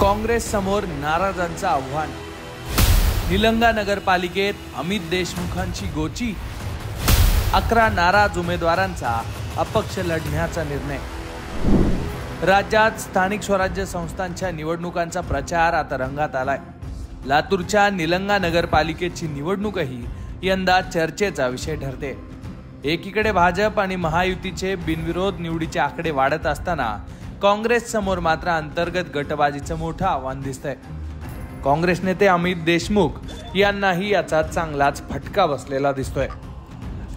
काँग्रेस समोर नाराजांचं आव्हान। निलंगा नगरपालिकेत अमित देशमुखांची गोची। 11 नाराज उमेदवारांचा अपक्ष लढण्याचा निर्णय। राज्यात स्थानिक स्वराज्य संस्थांच्या निवडणुकांचा प्रचार आता रंगात आलाय। लातूरच्या निलंगा नगरपालिकेची निवडणूकही यंदा चर्चेचा विषय ठरते। एकीकडे भाजप आणि महायुतीचे बिनविरोध निवडीचे आकडे वाढत असताना काँग्रेस समोर मात्र अंतर्गत गटबाजीचं मोठं आव्हान दिसतंय। काँग्रेस नेते अमित देशमुख यांनाही याचा चांगलाच फटका बसलेला दिसतोय,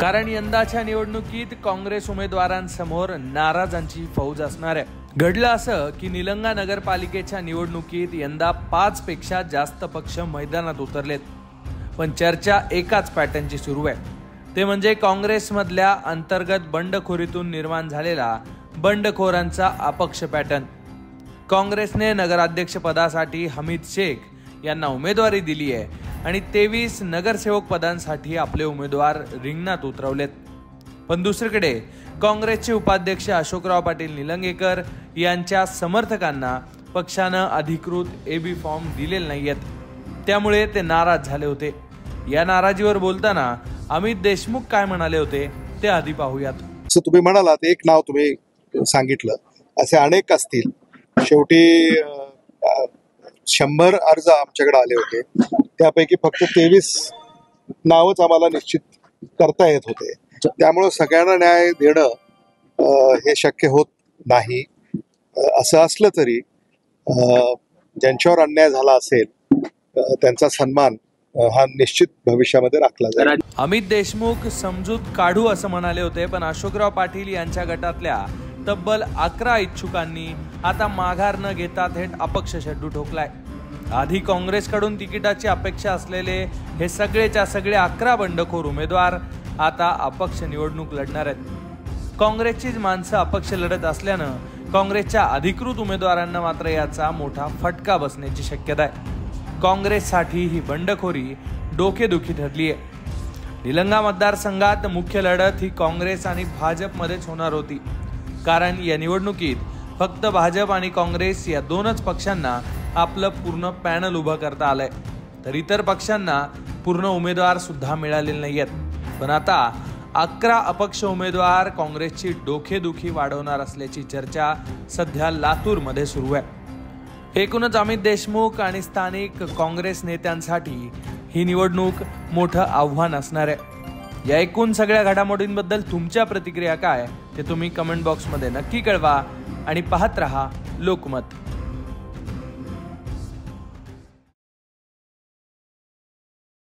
कारण यंदाच्या निवडणुकीत काँग्रेस उमेदवारांसमोर नाराजांची फौज असणार आहे। घडलं असं की निलंगा नगरपालिकेच्या निवडणुकीत यंदा 5 पेक्षा जास्त पक्ष मैदानात उतरलेत, पण चर्चा एकाच पॅटर्नची सुरू आहे, ते म्हणजे काँग्रेसमधल्या अंतर्गत बंडखोरीतून निर्माण झालेला बंडखोरांचा अपक्ष पॅटर्न। काँग्रेसने नगराध्यक्ष पदासाठी हमीद शेख यांना उमेदवारी दिली आहे आणि 23 नगरसेवक पदांसाठी आपले उमेदवार रिंगणात उतरवलेत। पण दुसरीकडे काँग्रेसचे उपाध्यक्ष अशोकराव पाटील निलंगेकर यांच्या समर्थकांना पक्षानं अधिकृत एबी फॉर्म दिलेले नाहीयेत, त्यामुळे ते नाराज झाले होते। या नाराजीवर बोलताना अमित देशमुख काय म्हणाले होते ते आधी पाहूयात। तुम्ही म्हणालात एक नाव तुम्ही सांगितलं, असे अनेक असतील। शेवटी 100 अर्ज आमच्याकडे आले होते, त्यापैकी फक्त 23 नावच आम्हाला निश्चित करता येत होते। त्यामुळे सगळ्यांना न्याय देणं हे शक्य होत नाही। असं असलं तरी ज्यांच्यावर अन्याय झाला असेल त्यांचा सन्मान हा निश्चित भविष्यामध्ये राखला जाईल। अमित देशमुख समजूत काढू असं म्हणाले होते, पण अशोकराव पाटील यांच्या गटातल्या तब्बल 11 इच्छुकांनी आता माघार न घेता थेट अपक्ष शेड्यू ठोकलाय। आधी काँग्रेसकडून तिकिटाची अपेक्षा असलेले हे सगळेच्या सगळे 11 बंडखोर उमेदवार आता अपक्ष निवडणूक लढणार आहेत। काँग्रेसचीच माणसं अपक्ष लढत असल्यानं काँग्रेसच्या अधिकृत उमेदवारांना मात्र याचा मोठा फटका बसण्याची शक्यता आहे। काँग्रेससाठी ही बंडखोरी डोकेदुखी ठरली आहे। निलंगा मतदारसंघात मुख्य लढत ही काँग्रेस आणि भाजपमध्येच होणार होती, कारण या निवडणुकीत फक्त भाजप आणि काँग्रेस या दोनच पक्षांना आपलं पूर्ण पॅनल उभं करता आलंय, तर इतर पक्षांना पूर्ण उमेदवार सुद्धा मिळालेले नाहीयेत। पण आता 11 अपक्ष उमेदवार काँग्रेसची डोकेदुखी वाढवणार असल्याची चर्चा सध्या लातूरमध्ये सुरू आहे। एकूणच अमित देशमुख आणि स्थानिक काँग्रेस नेत्यांसाठी ही निवडणूक मोठं आव्हान असणार आहे। या एकूण सगळ्या घडामोडींबद्दल तुमच्या प्रतिक्रिया काय ते तुम्ही कमेंट बॉक्समध्ये नक्की कळवा आणि पाहत रहा लोकमत।